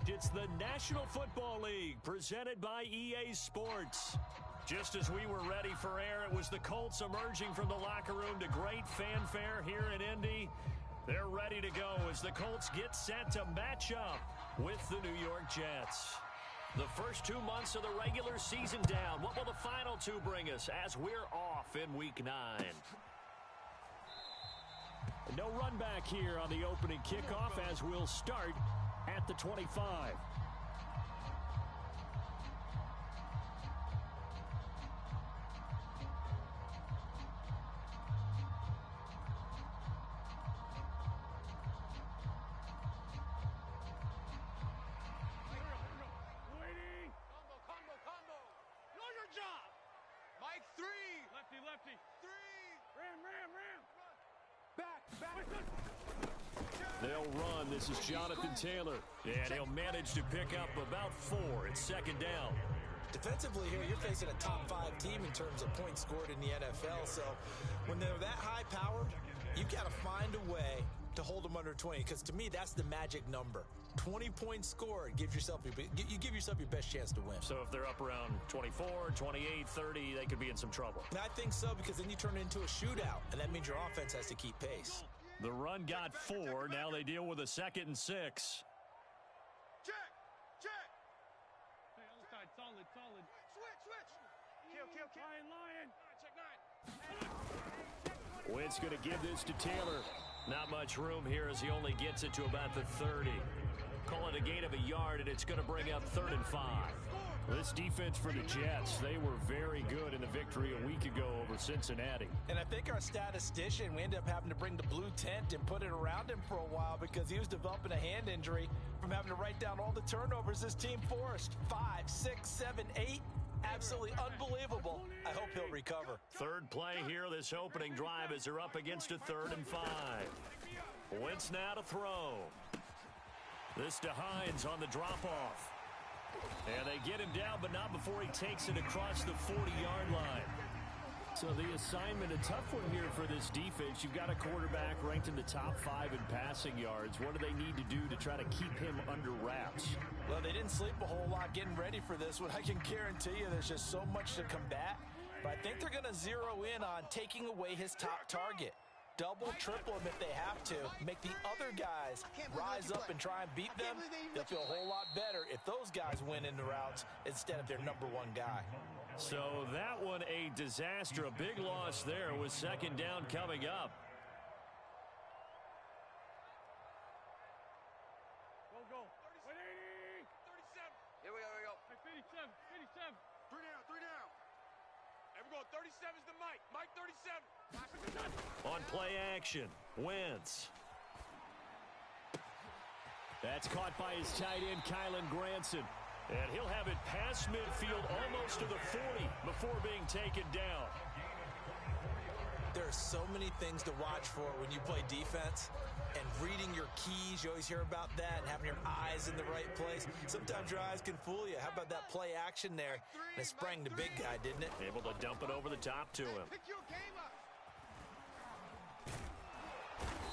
It's the National Football League presented by EA Sports. Just as we were ready for air, it was the Colts emerging from the locker room to great fanfare here in Indy. They're ready to go as the Colts get set to match up with the New York Jets. The first 2 months of the regular season down. What will the final two bring us as we're off in Week 9? No run back here on the opening kickoff as we'll start at the 25. They'll run. This is Jonathan Taylor. And he'll manage to pick up about 4. It's second down. Defensively here, you're facing a top 5 team in terms of points scored in the NFL. So when they're that high-powered, you've got to find a way to hold them under 20. Because to me, that's the magic number. 20 points scored. You give yourself your best chance to win. So if they're up around 24, 28, 30, they could be in some trouble. And I think so, because then you turn it into a shootout, and that means your offense has to keep pace. The run got 4. Now they deal with a 2nd and 6. Check. Hey, other side, solid. Switch. Lion. Wentz going to give this to Taylor. Not much room here as he only gets it to about the 30. Call it a gain of a yard, and it's going to bring up 3rd and 5. This defense for the Jets, they were very good in the victory a week ago over Cincinnati. And I think our statistician, we ended up having to bring the blue tent and put it around him for a while because he was developing a hand injury from having to write down all the turnovers this team forced. 5, 6, 7, 8. Absolutely unbelievable. I hope he'll recover. Third play here, this opening drive as they're up against a 3rd and 5. Wentz now to throw. This to Hines on the drop-off. And they get him down, but not before he takes it across the 40-yard line. So the assignment, a tough one here for this defense. You've got a quarterback ranked in the top 5 in passing yards. What do they need to do to try to keep him under wraps? Well, they didn't sleep a whole lot getting ready for this one. I can guarantee you there's just so much to combat. But I think they're going to zero in on taking away his top target. Double, triple him if they have to. Make the other guys rise up and try and beat them. They'll feel a whole lot better if those guys win in the routes instead of their number 1 guy. So that one a disaster. A big loss there with 2nd down coming up. Go. 180. 37. Here we go. Hey, 57. 3 down. Hey, we're going 37's the Mike. Mike 37. On play action, Wentz. That's caught by his tight end, Kylen Granson. And he'll have it past midfield almost to the 40 before being taken down. There are so many things to watch for when you play defense. And reading your keys, you always hear about that, and having your eyes in the right place. Sometimes your eyes can fool you. How about that play action there? And it sprang the big guy, didn't it? Able to dump it over the top to him.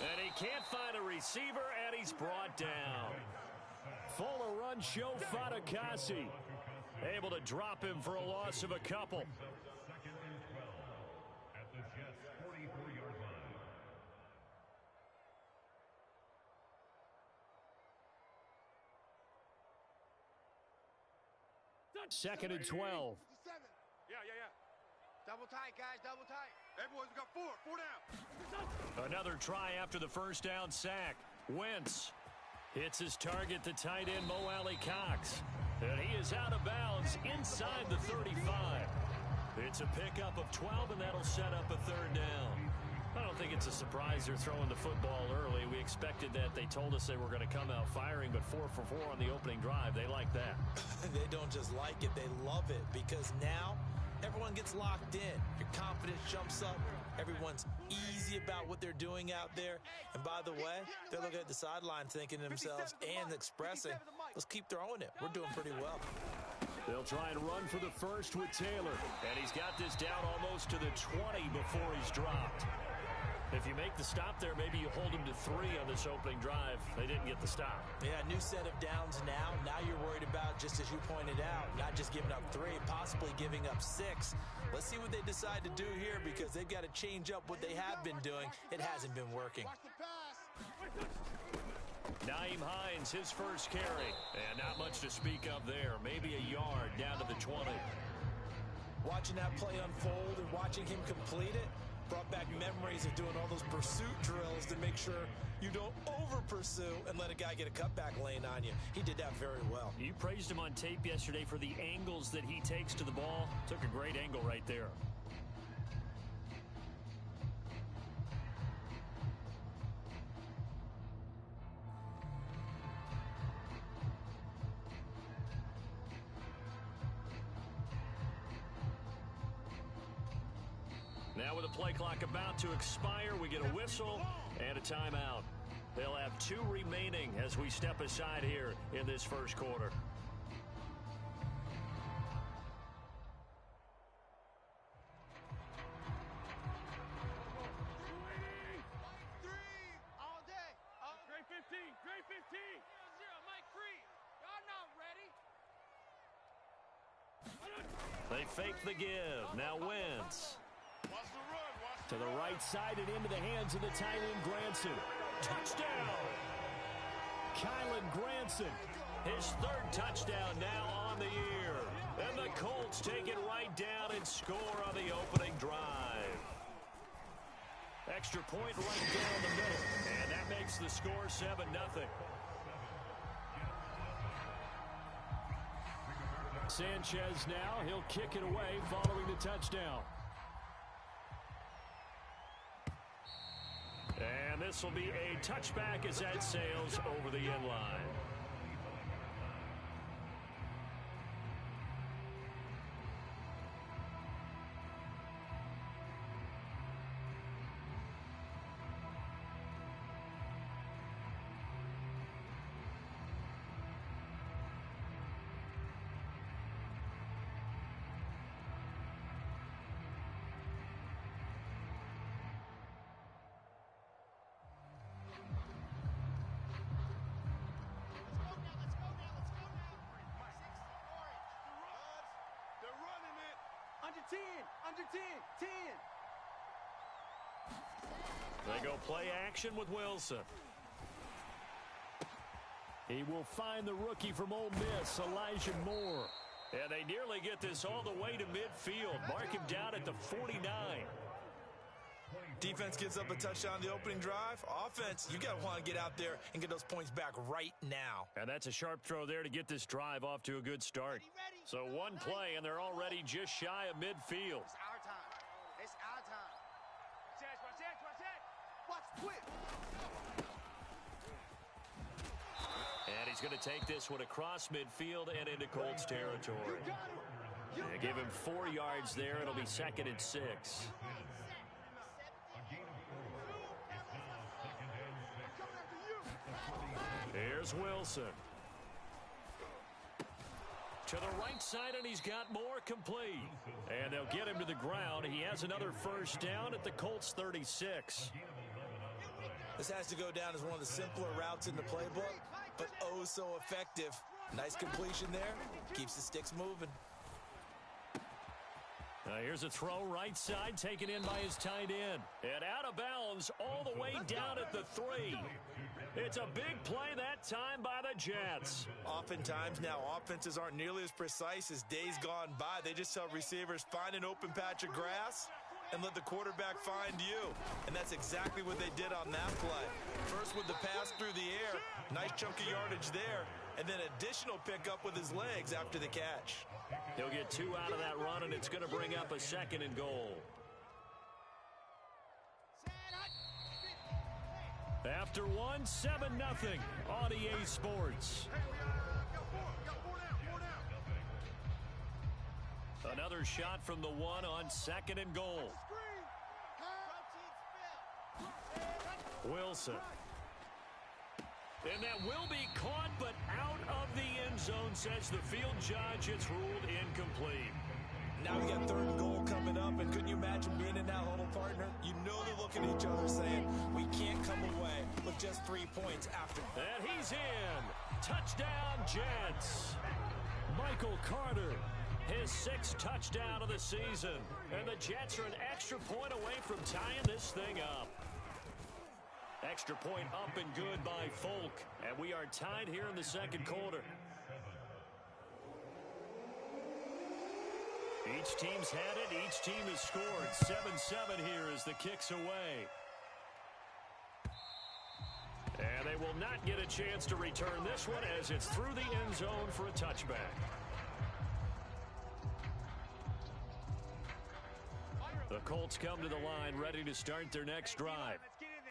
And he can't find a receiver, and he's brought down. Fuller run, show Fatukasi. Able to drop him for a loss of a couple. At the Jets' 44-yard line. 2nd and 12. Yeah. Double tight, guys, double tight. Hey, boys, we got 4 down. Another try after the first down sack. Wentz hits his target, the tight end, Mo Alley Cox. And he is out of bounds inside the 35. It's a pickup of 12, and that'll set up a 3rd down. I don't think it's a surprise they're throwing the football early. We expected that. They told us they were going to come out firing, but 4 for 4 on the opening drive. They like that. They don't just like it, they love it, because now everyone gets locked in. Your confidence jumps up. Everyone's easy about what they're doing out there. And by the way, they're looking at the sideline thinking to themselves and expressing, let's keep throwing it. We're doing pretty well. They'll try and run for the first with Taylor. And he's got this down almost to the 20 before he's dropped. If you make the stop there, maybe you hold him to 3 on this opening drive. They didn't get the stop. Yeah, new set of downs now. just as you pointed out, not just giving up 3, possibly giving up 6. Let's see what they decide to do here because they've got to change up what they have been doing. It hasn't been working. Nyheim Hines, his first carry. And not much to speak of there. Maybe a yard down to the 20. Watching that play unfold and watching him complete it brought back memories of doing all those pursuit drills to make sure you don't over-pursue and let a guy get a cutback lane on you. He did that very well. You praised him on tape yesterday for the angles that he takes to the ball. Took a great angle right there. Now with the play clock about to expire, we get a whistle and a timeout. They'll have 2 remaining as we step aside here in this first quarter. They fake the give. Now Wentz. To the right side and into the hands of the tight end, Granson. Touchdown! Kylan Granson, his 3rd touchdown now on the year. And the Colts take it right down and score on the opening drive. Extra point right down the middle. And that makes the score 7-0. Sanchez now, he'll kick it away following the touchdown. And this will be a touchback as that sails over the end line. Under 10, 10. They go play action with Wilson. He will find the rookie from Ole Miss, Elijah Moore. And they nearly get this all the way to midfield. Mark him down at the 49. Defense gives up a touchdown on the opening drive. Offense, you got to want to get out there and get those points back right now. And that's a sharp throw there to get this drive off to a good start. So one play, and they're already just shy of midfield. It's our time. It's our time. Watch quick. And he's going to take this one across midfield and into Colts territory. They give him 4 yards there. It'll be 2nd and 6. Here's Wilson. To the right side, and he's got more complete. And they'll get him to the ground. He has another first down at the Colts 36. This has to go down as one of the simpler routes in the playbook, but oh so effective. Nice completion there. Keeps the sticks moving. Here's a throw right side, taken in by his tight end. And out of bounds all the way down at the 3. It's a big play that time by the Jets. Oftentimes now, offenses aren't nearly as precise as days gone by. They just tell receivers, find an open patch of grass and let the quarterback find you. And that's exactly what they did on that play. First with the pass through the air, nice chunk of yardage there, and then additional pickup with his legs after the catch. He'll get 2 out of that run, and it's going to bring up a 2nd and goal. After 1, 7-0 on EA Sports. Another shot from the 1 on 2nd and goal. Wilson. And that will be caught, but out of the end zone, says the field judge. It's ruled incomplete. Now we got 3rd and goal coming up, and couldn't you imagine being in that huddle, partner? You know they're looking at each other saying, we can't come away with just 3 points after. And he's in. Touchdown, Jets. Michael Carter, his 6th touchdown of the season. And the Jets are an extra point away from tying this thing up. Extra point up and good by Folk. And we are tied here in the second quarter. Each team's had it. Each team has scored. 7-7 here as the kick's away. And they will not get a chance to return this one as it's through the end zone for a touchback. The Colts come to the line ready to start their next drive.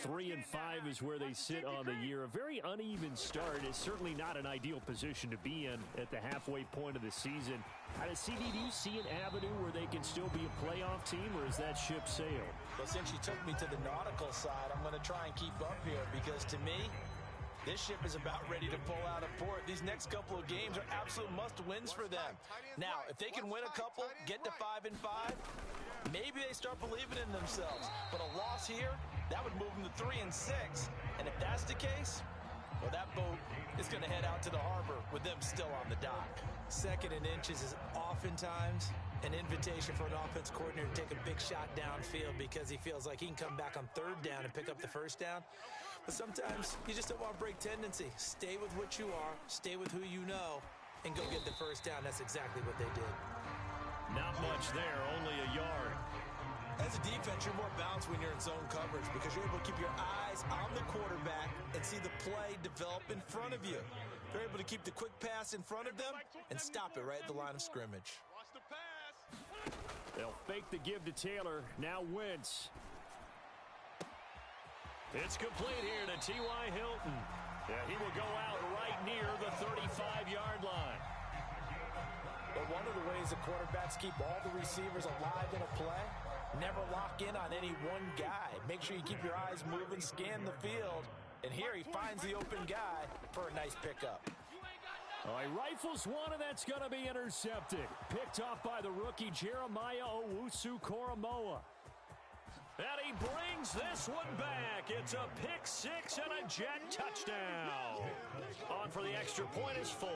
3-5 is where they sit on the year. A very uneven start. It's certainly not an ideal position to be in at the halfway point of the season. Out of CD, do you see an avenue where they can still be a playoff team, or is that ship sailed? Well, since you took me to the nautical side, I'm going to try and keep up here because to me, this ship is about ready to pull out of port. These next couple of games are absolute must-wins for them. Now, if they can win a couple, get to 5-5, maybe they start believing in themselves. But a loss here, that would move them to 3-6. And if that's the case, well, that boat is going to head out to the harbor with them still on the dock. 2nd and inches is oftentimes an invitation for an offense coordinator to take a big shot downfield because he feels like he can come back on 3rd down and pick up the 1st down. But sometimes you just don't want to break tendency. Stay with what you are, stay with who you know, and go get the 1st down. That's exactly what they did. Not much there, only a yard. As a defense, you're more balanced when you're in zone coverage because you're able to keep your eyes on the quarterback and see the play develop in front of you. You're able to keep the quick pass in front of them and stop it right at the line of scrimmage. Watch the pass. They'll fake the give to Taylor. Now Wentz. It's complete here to T.Y. Hilton. Yeah, he will go out right near the 35-yard line. But one of the ways the quarterbacks keep all the receivers alive in a play, never lock in on any one guy. Make sure you keep your eyes moving, scan the field. And here he finds the open guy for a nice pickup. Oh, he rifles one, and that's going to be intercepted. Picked off by the rookie Jeremiah Owusu-Koramoah. And he brings this one back. It's a pick 6 and a Jet touchdown. On for the extra point is Folk.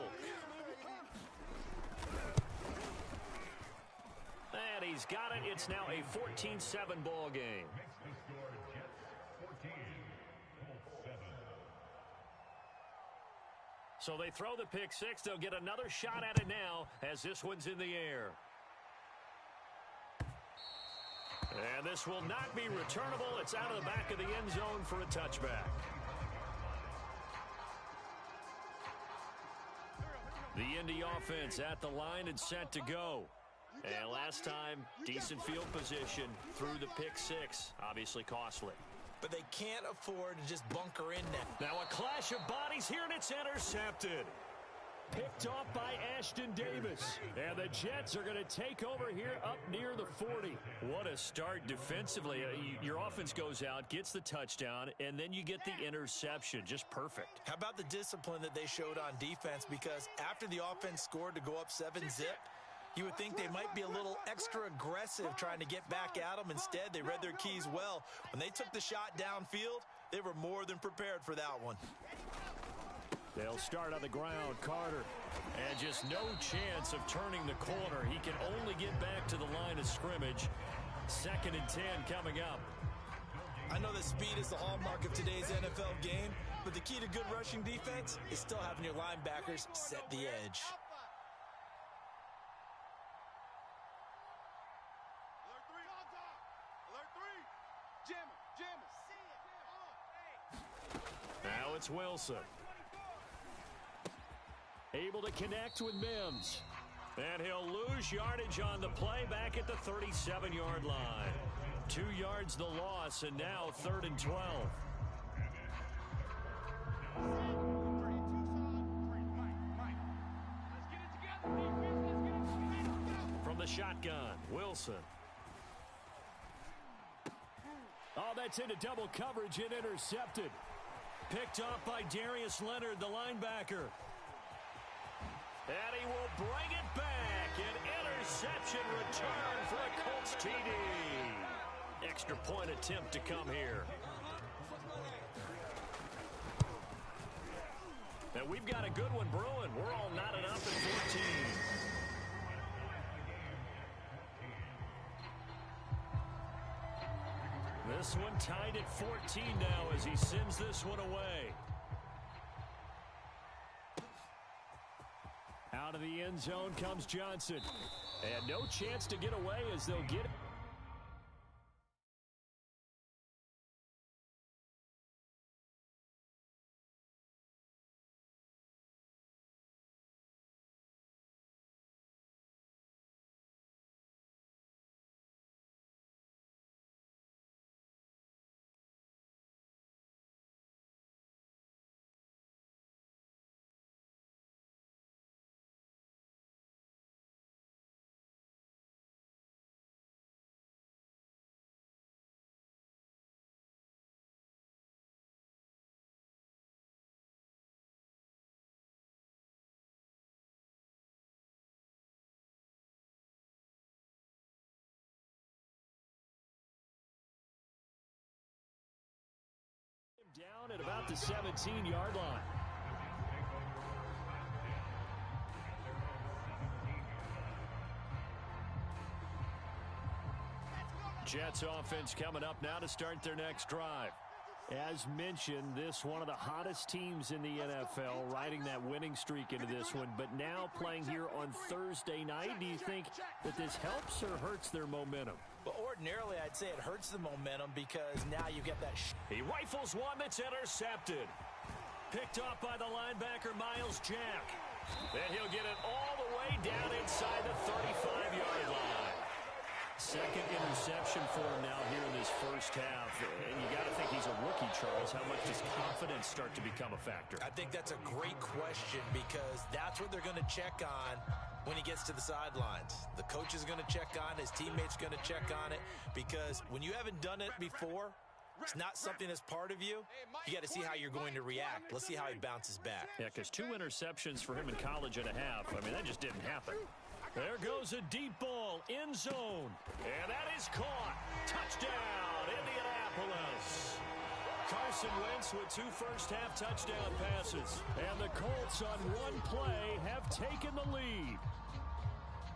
And he's got it. It's now a 14-7 ball game. So they throw the pick 6. They'll get another shot at it now as this one's in the air. And this will not be returnable. It's out of the back of the end zone for a touchback. The Indy offense at the line and set to go. And last time, decent field position through the pick 6. Obviously costly. But they can't afford to just bunker in now. Now a clash of bodies here, and it's intercepted. Picked off by Ashton Davis. And the Jets are going to take over here up near the 40. What a start defensively. Your offense goes out, gets the touchdown, and then you get the interception. Just perfect. How about the discipline that they showed on defense? Because after the offense scored to go up 7-zip, you would think they might be a little extra aggressive trying to get back at them. Instead, they read their keys well. When they took the shot downfield, they were more than prepared for that one. They'll start on the ground, Carter. And just no chance of turning the corner. He can only get back to the line of scrimmage. 2nd and 10 coming up. I know that speed is the hallmark of today's NFL game, but the key to good rushing defense is still having your linebackers set the edge. Now it's Wilson. Able to connect with Mims. And he'll lose yardage on the play back at the 37-yard line. 2 yards the loss, and now 3rd and 12. From the shotgun, Wilson. Oh, that's into double coverage and intercepted. Picked off by Darius Leonard, the linebacker. And he will bring it back. An interception return for a Colts TD. Extra point attempt to come here. Now we've got a good one brewing. We're all knotted up at 14. This one tied at 14 now as he sends this one away. Out of the end zone comes Johnson. And no chance to get away as they'll get it. Down at about the 17-yard line. Jets offense coming up now to start their next drive. As mentioned, this one of the hottest teams in the NFL, riding that winning streak into this one, but now playing here on Thursday night. Do you think that this helps or hurts their momentum? Well, ordinarily, I'd say it hurts the momentum because now you get that. He rifles one that's intercepted. Picked off by the linebacker, Miles Jack. And he'll get it all the way down inside the 35-yard line. Second interception for him now here in this first half. And you got to think he's a rookie, Charles. How much does confidence start to become a factor? I think that's a great question because that's what they're going to check on when he gets to the sidelines. The coach is going to check on, his teammates going to check on it, because when you haven't done it before, it's not something that's part of you. You got to see how you're going to react. Let's see how he bounces back. Yeah, because 2 interceptions for him in college and a half. I mean, that just didn't happen. There goes a deep ball, end zone. And that is caught. Touchdown, Indianapolis. Carson Wentz with 2 first-half touchdown passes. And the Colts on one play have taken the lead.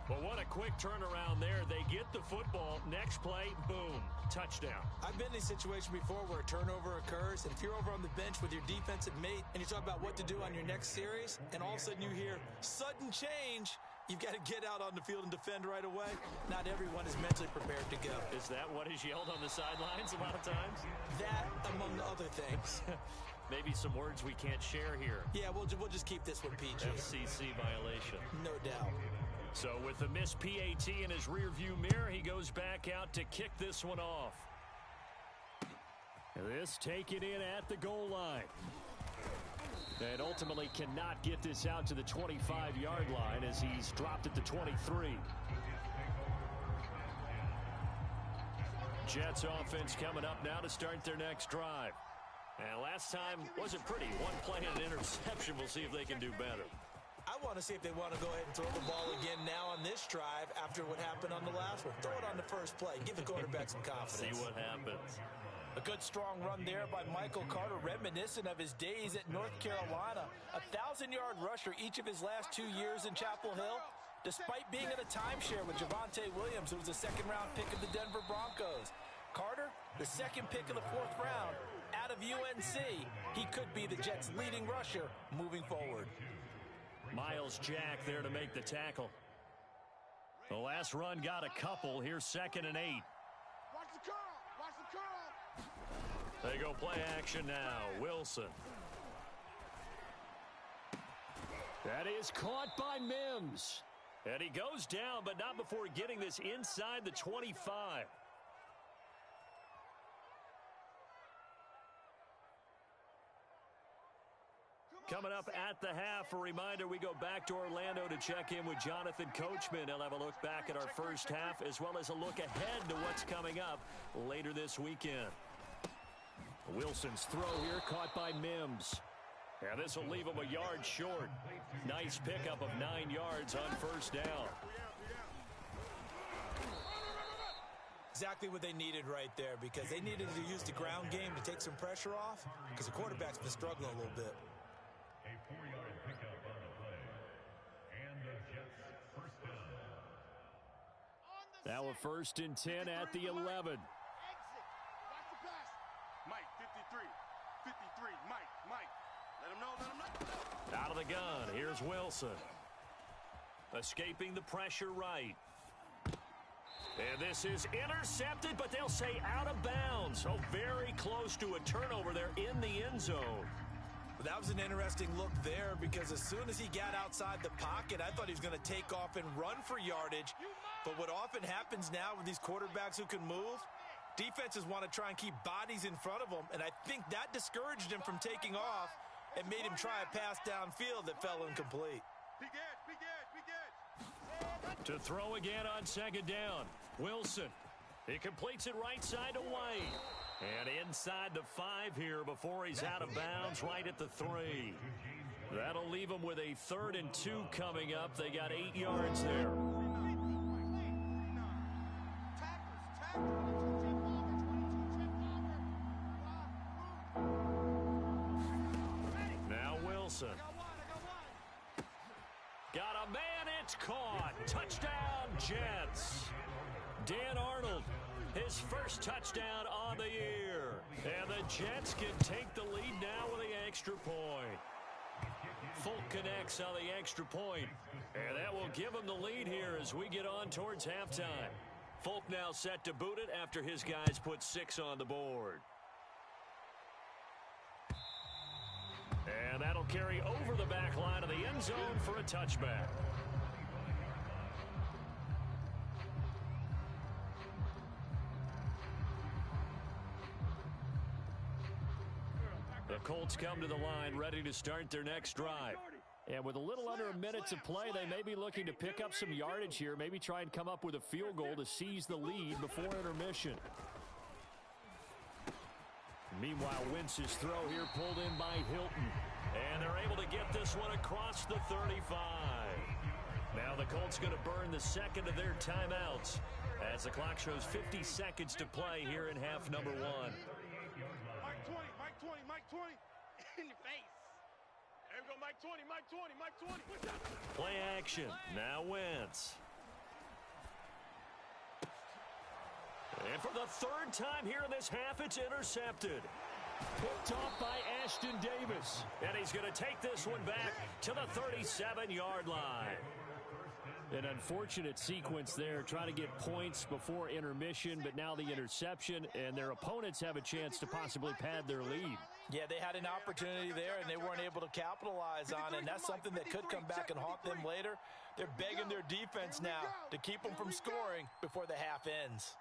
But what a quick turnaround there. They get the football. Next play, boom, touchdown. I've been in a situation before where a turnover occurs, and if you're over on the bench with your defensive mate and you talk about what to do on your next series, and all of a sudden you hear sudden change, you've got to get out on the field and defend right away. Not everyone is mentally prepared to go. Is that what is yelled on the sidelines a lot of times? That, among other things. Maybe some words we can't share here. Yeah, we'll just keep this one PG. FCC violation. No doubt. So with the missed PAT in his rearview mirror, he goes back out to kick this one off. This taken in at the goal line. And ultimately cannot get this out to the 25-yard line as he's dropped at the 23. Jets offense coming up now to start their next drive. And last time wasn't pretty. One play and an interception. We'll see if they can do better. I want to see if they want to go ahead and throw the ball again now on this drive after what happened on the last one. Throw it on the first play. Give the quarterback some confidence. See what happens. A good strong run there by Michael Carter, reminiscent of his days at North Carolina. A 1,000-yard rusher each of his last 2 years in Chapel Hill. Despite being in a timeshare with Javonte Williams, who was a second-round pick of the Denver Broncos. Carter, the second pick of the 4th round, out of UNC. He could be the Jets' leading rusher moving forward. Miles Jack there to make the tackle. The last run got a couple. Here's 2nd and 8. Watch the curl. Watch the curl. They go play action now. Wilson. That is caught by Mims. And he goes down, but not before getting this inside the 25. Coming up at the half, a reminder, we go back to Orlando to check in with Jonathan Coachman. He'll have a look back at our first half as well as a look ahead to what's coming up later this weekend. Wilson's throw here caught by Mims. And this will leave him a yard short. Nice pickup of 9 yards on first down. Exactly what they needed right there, because they needed to use the ground game to take some pressure off, because the quarterback's been struggling a little bit. A 4-yard pickup on the play. And the Jets first down. Now a 1st and 10 at the 11. the gun. Here's Wilson. Escaping the pressure right. And this is intercepted, but they'll say out of bounds. So very close to a turnover there in the end zone. That was an interesting look there because as soon as he got outside the pocket, I thought he was going to take off and run for yardage. But what often happens now with these quarterbacks who can move, defenses want to try and keep bodies in front of them, and I think that discouraged him from taking off and made him try a pass downfield that fell incomplete. To throw again on second down. Wilson. He completes it right side to White. And inside the 5 here before he's out of bounds right at the 3. That'll leave him with a 3rd and 2 coming up. They got 8 yards there. Now Wilson. Got a man, it's caught. Touchdown, Jets. Dan Arnold, his first touchdown on the year. And the Jets can take the lead now with the extra point. Folk connects on the extra point. And that will give him the lead here as we get on towards halftime. Folk now set to boot it after his guys put 6 on the board. And that'll carry over the back line of the end zone for a touchback. The Colts come to the line ready to start their next drive. And with a little under a minute to play, they may be looking to pick up some yardage here, maybe try and come up with a field goal to seize the lead before intermission. Meanwhile, Wentz's throw here pulled in by Hilton. And they're able to get this one across the 35. Now the Colts going to burn the second of their timeouts as the clock shows 50 seconds to play here in half number 1. Mike 20, Mike 20, Mike 20. In your face. There we go, Mike 20, Mike 20, Mike 20. Play action. Now Wentz. And for the 3rd time here in this half, it's intercepted. Picked off by Ashton Davis. And he's going to take this one back to the 37-yard line. An unfortunate sequence there, trying to get points before intermission, but now the interception, and their opponents have a chance to possibly pad their lead. Yeah, they had an opportunity there, and they weren't able to capitalize on it, and that's something that could come back and haunt them later. They're begging their defense now to keep them from scoring before the half ends.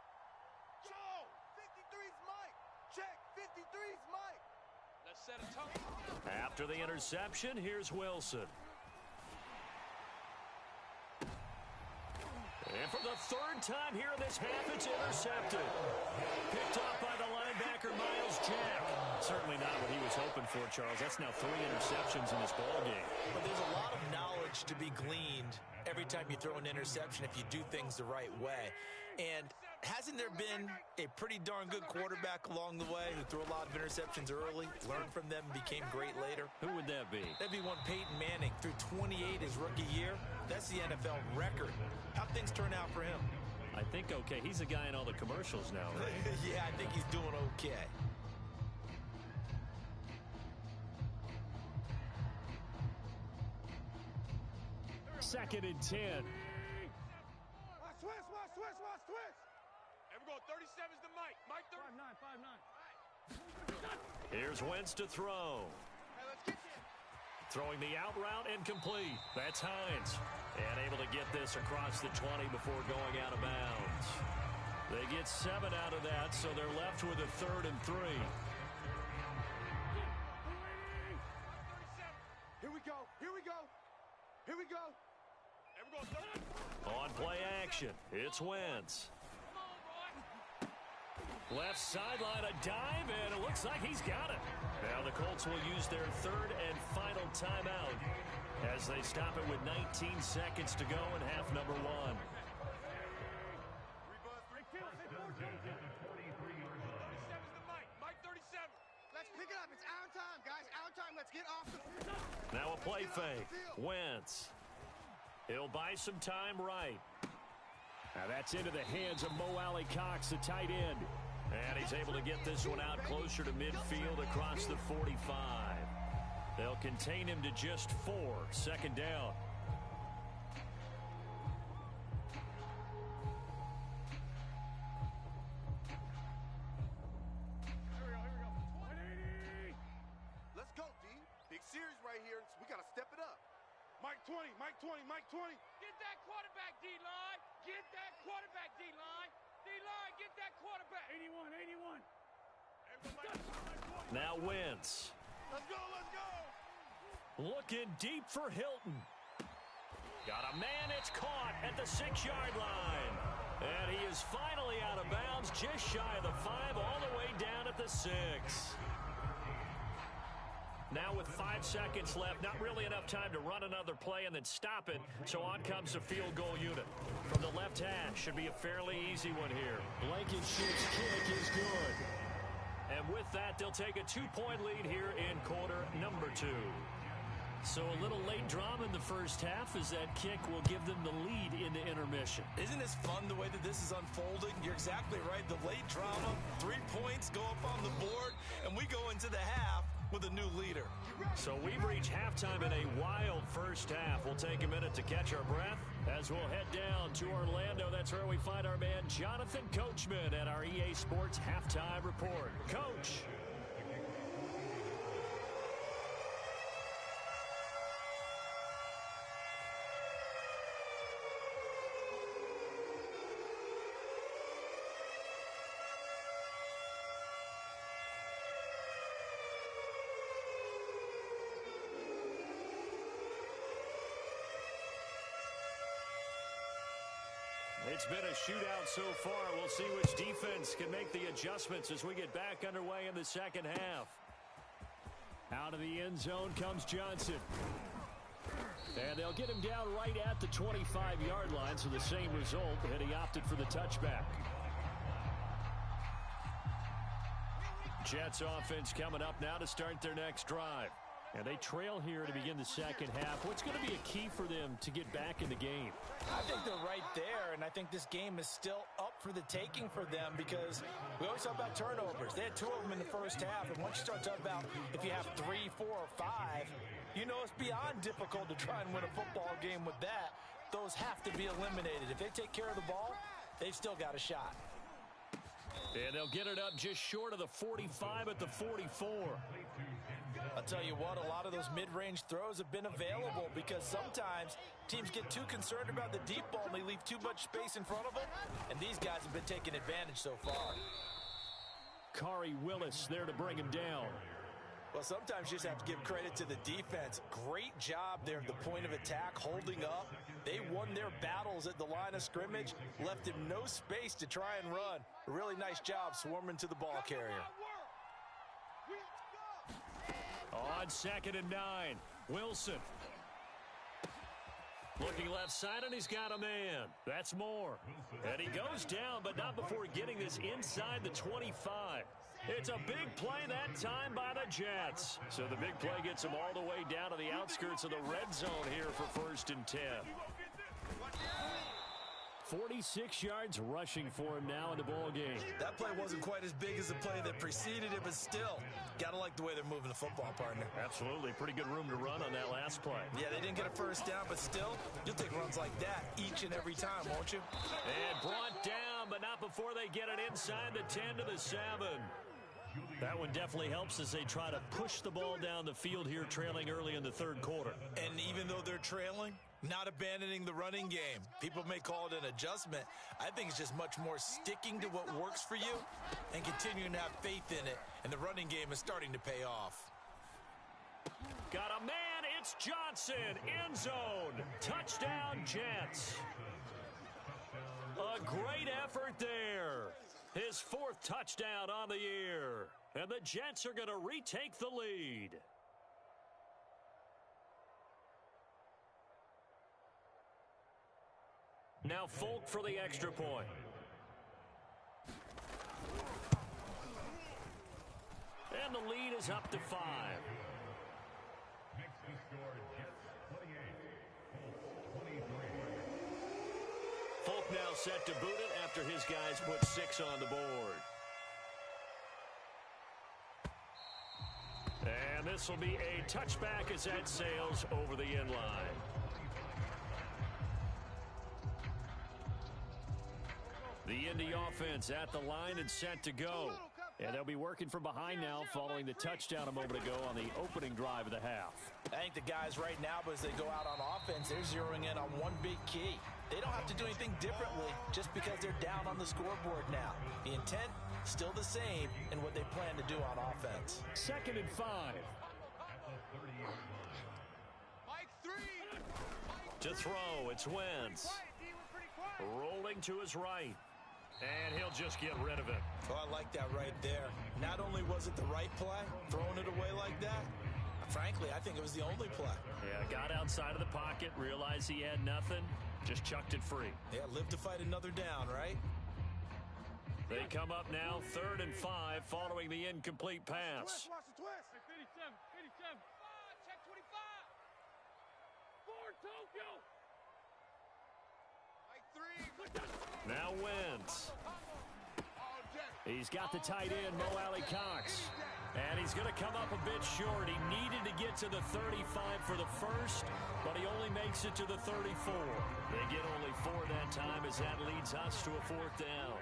After the interception, here's Wilson. And for the 3rd time here in this half, it's intercepted. Picked off by the linebacker, Miles Jack. Certainly not what he was hoping for, Charles. That's now 3 interceptions in this ballgame. But there's a lot of knowledge to be gleaned every time you throw an interception if you do things the right way. And hasn't there been a pretty darn good quarterback along the way who threw a lot of interceptions early, learned from them, became great later? Who would that be? That'd be one Peyton Manning. Threw 28 his rookie year. That's the NFL record. How'd things turn out for him? I think okay. He's a guy in all the commercials now, right? Yeah, I think he's doing okay. Second and 10. Watch twist. There we go, 37's the Mike. Mike 39, 5'9". Here's Wentz to throw. Hey, let's get this. Throwing the out route incomplete. That's Hines. And able to get this across the 20 before going out of bounds. They get 7 out of that, so they're left with a 3rd and 3. Here we go. Here we go. Here we go. There we go. On play action, it's Wentz. Left sideline, a dive, and it looks like he's got it. Now the Colts will use their 3rd and final timeout as they stop it with 19 seconds to go in half number 1. Let's pick it up. It's our time, guys. Our time. Let's get off the field. Now a play fake. Wentz. He'll buy some time right. Now that's into the hands of Mo Alley Cox, the tight end. And he's able to get this one out closer to midfield across the 45. They'll contain him to just 4. Second down. Let's go, D. Big series right here. We got to step it up. Mike 20, Mike 20, Mike 20. Get that quarterback, D-line. Get that quarterback, D-line. D-line, get that quarterback. 81, 81. Now Wentz. Let's go, let's go. Looking deep for Hilton. Got a man, it's caught at the 6-yard line. And he is finally out of bounds, just shy of the 5, all the way down at the 6. Now with 5 seconds left, not really enough time to run another play and then stop it. So on comes the field goal unit. From the left hash, should be a fairly easy one here. Blankenship's kick is good. And with that, they'll take a 2-point lead here in quarter number 2. So a little late drama in the first half as that kick will give them the lead into intermission. Isn't this fun the way that this is unfolding? You're exactly right. The late drama, 3 points go up on the board, and we go into the half with a new leader. So we've reached halftime in a wild first half. We'll take a minute to catch our breath as we'll head down to Orlando. That's where we find our man Jonathan Coachman at our EA Sports Halftime Report. Coach. It's been a shootout so far. We'll see which defense can make the adjustments as we get back underway in the second half. Out of the end zone comes Johnson. And they'll get him down right at the 25-yard line, so the same result, and he opted for the touchback. Jets offense coming up now to start their next drive. And they trail here to begin the second half. What's going to be a key for them to get back in the game? I think they're right there, and I think this game is still up for the taking for them because we always talk about turnovers. They had 2 of them in the first half, and once you start talking about if you have 3, 4, or 5, you know it's beyond difficult to try and win a football game with that. Those have to be eliminated. If they take care of the ball, they've still got a shot. And they'll get it up just short of the 45 at the 44. I'll tell you what, a lot of those mid-range throws have been available because sometimes teams get too concerned about the deep ball and they leave too much space in front of them, and these guys have been taking advantage so far. Kari Willis there to bring him down. Well, sometimes you just have to give credit to the defense. Great job there at the point of attack, holding up. They won their battles at the line of scrimmage, left him no space to try and run. A really nice job swarming to the ball carrier. On 2nd and 9, Wilson. Looking left side, and he's got a man. That's Moore. And he goes down, but not before getting this inside the 25. It's a big play that time by the Jets. So the big play gets them all the way down to the outskirts of the red zone here for 1st and 10. 46 yards rushing for him now in the ball game. That play wasn't quite as big as the play that preceded it, but still, got to like the way they're moving the football, partner. Absolutely. Pretty good room to run on that last play. Yeah, they didn't get a first down, but still, you'll take runs like that each and every time, won't you? And brought down, but not before they get it inside the 10 to the 7. That one definitely helps as they try to push the ball down the field here, trailing early in the 3rd quarter. And even though they're trailing, not abandoning the running game. People may call it an adjustment. I think it's just much more sticking to what works for you and continuing to have faith in it. And the running game is starting to pay off. Got a man, it's Johnson, end zone, touchdown Jets. A great effort there. His 4th touchdown on the year. And the Jets are going to retake the lead. Now Folk for the extra point. And the lead is up to 5. Makes the score Jets 28, Colts 23. Folk now set to boot it after his guys put 6 on the board. And And this will be a touchback as that sails over the end line. The Indy offense at the line and set to go. And they'll be working from behind now following the touchdown a moment ago on the opening drive of the half. I think the guys right now, as they go out on offense, they're zeroing in on one big key. They don't have to do anything differently just because they're down on the scoreboard now. The intent, still the same in what they plan to do on offense. 2nd and 5. To throw, it's Wentz. Rolling to his right. And he'll just get rid of it. Oh, I like that right there. Not only was it the right play, throwing it away like that, frankly, I think it was the only play. Yeah, got outside of the pocket, realized he had nothing, just chucked it free. Yeah, live to fight another down, right? They come up now 3rd and 5 following the incomplete pass. Watch the twist. 57, 57. Check 25. For Tokyo. Now Wentz. He's got the tight end, Mo Alley Cox. And he's going to come up a bit short. He needed to get to the 35 for the first, but he only makes it to the 34. They get only 4 that time as that leads us to a 4th down.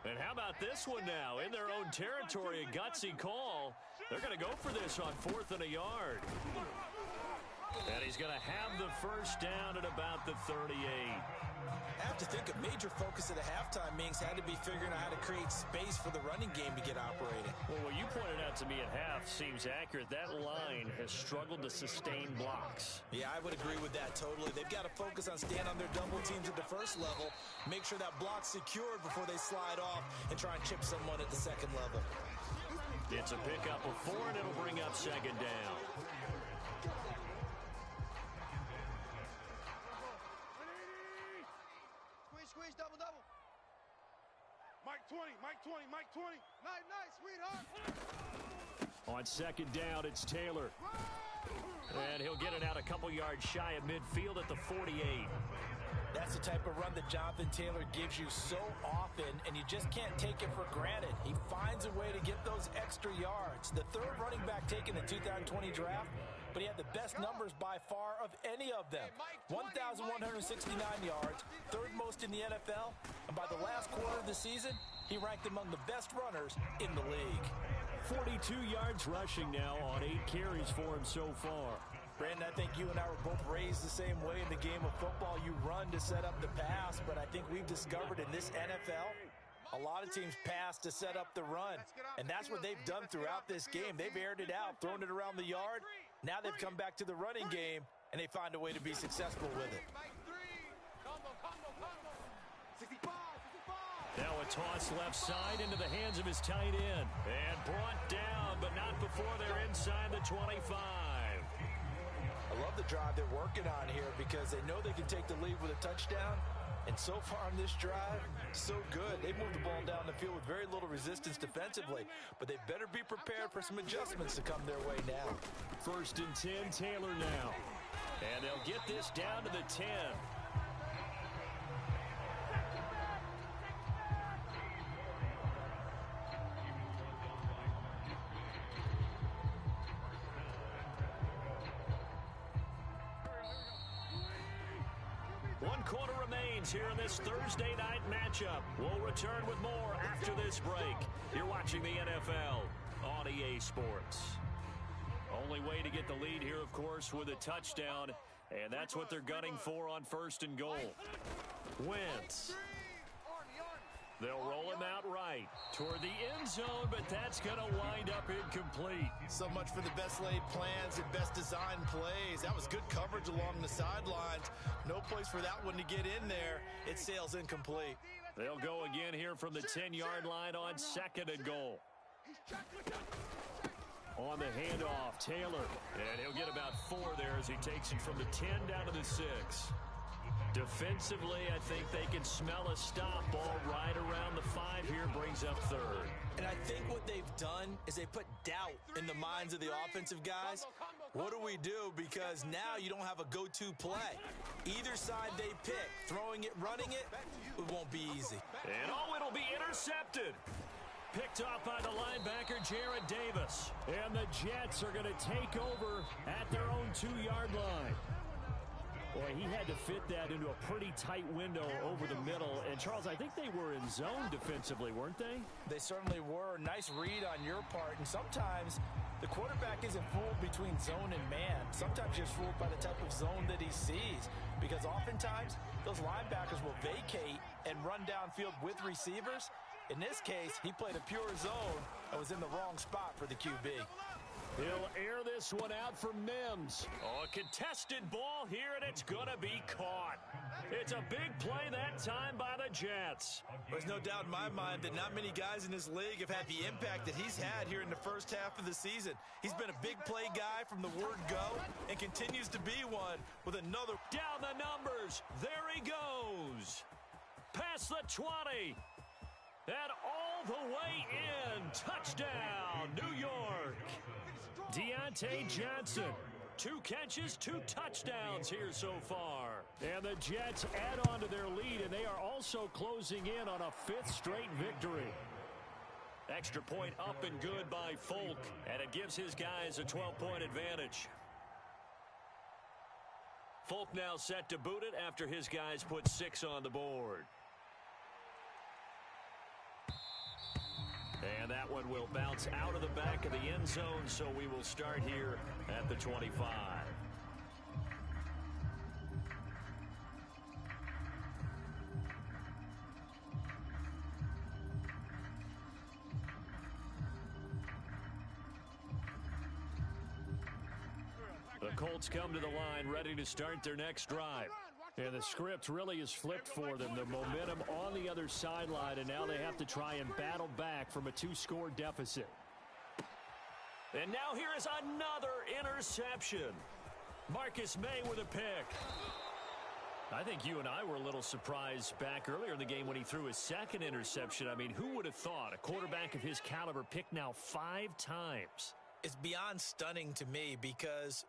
And how about this one now? In their own territory, a gutsy call. They're going to go for this on 4th and a yard. And he's going to have the first down at about the 38. I have to think a major focus of the halftime meetings had to be figuring out how to create space for the running game to get operating. Well, what you pointed out to me at half seems accurate. That line has struggled to sustain blocks. Yeah, I would agree with that totally. They've got to focus on staying on their double teams at the first level, make sure that block's secured before they slide off and try and chip someone at the second level. It's a pickup of 4, and it'll bring up 2nd down. Squeeze, double. Mike 20, Mike 20, Mike 20. Nice, sweetheart. On 2nd down, it's Taylor. And he'll get it out a couple yards shy of midfield at the 48. That's the type of run that Jonathan Taylor gives you so often, and you just can't take it for granted. He finds a way to get those extra yards. The 3rd running back taken in the 2020 draft, but he had the best numbers by far of any of them. 1,169 yards, 3rd most in the NFL, and by the last quarter of the season, he ranked among the best runners in the league. 42 yards rushing now on 8 carries for him so far. Brandon, I think you and I were both raised the same way in the game of football. You run to set up the pass, but I think we've discovered in this NFL, a lot of teams pass to set up the run, and that's what they've done throughout this game. They've aired it out, thrown it around the yard. Now they've come back to the running game, and they find a way to be successful with it. Now a toss left side into the hands of his tight end. And brought down, but not before they're inside the 25. I love the drive they're working on here because they know they can take the lead with a touchdown. And so far on this drive, so good. They've moved the ball down the field with very little resistance defensively, but they better be prepared for some adjustments to come their way now. 1st and 10, Taylor now. And they'll get this down to the 10. One quarter remains here in this Thursday night matchup. We'll return with more after this break. You're watching the NFL on EA Sports. Only way to get the lead here, of course, with a touchdown, and that's what they're gunning for on 1st and goal. Wentz. They'll roll him out right toward the end zone, but that's going to wind up incomplete. So much for the best laid plans and best designed plays. That was good coverage along the sidelines. No place for that one to get in there. It sails incomplete. They'll go again here from the 10-yard line on 2nd and goal. On the handoff, Taylor. And he'll get about 4 there as he takes it from the 10 down to the 6. Defensively, I think they can smell a stop ball right around the 5 here, brings up 3rd. And I think what they've done is they put doubt in the minds of the offensive guys. What do we do? Because now you don't have a go-to play. Either side they pick, throwing it, running it, it won't be easy. And it'll be intercepted. picked off by the linebacker, Jared Davis. And the Jets are going to take over at their own 2-yard line. Boy, he had to fit that into a pretty tight window over the middle. And, Charles, I think they were in zone defensively, weren't they? They certainly were. Nice read on your part. And sometimes the quarterback isn't fooled between zone and man. Sometimes you're fooled by the type of zone that he sees. Because oftentimes, those linebackers will vacate and run downfield with receivers. In this case, he played a pure zone and was in the wrong spot for the QB. He'll air this one out for Mims. Oh, a contested ball here, and it's going to be caught. It's a big play that time by the Jets. There's no doubt in my mind that not many guys in this league have had the impact that he's had here in the first half of the season. He's been a big play guy from the word go and continues to be one with another. Down the numbers. There he goes. Past the 20. And all the way in. Touchdown, New York. Deontay Johnson, 2 catches, 2 touchdowns here so far. And the Jets add on to their lead, and they are also closing in on a 5th straight victory. Extra point up and good by Folk, and it gives his guys a 12-point advantage. Folk now set to boot it after his guys put 6 on the board. And that one will bounce out of the back of the end zone, so we will start here at the 25. The Colts come to the line ready to start their next drive. And the script really is flipped for them. The momentum on the other sideline, and now they have to try and battle back from a 2-score deficit. And now here is another interception. Marcus May with a pick. I think you and I were a little surprised back earlier in the game when he threw his 2nd interception. I mean, who would have thought a quarterback of his caliber picked now 5 times? It's beyond stunning to me because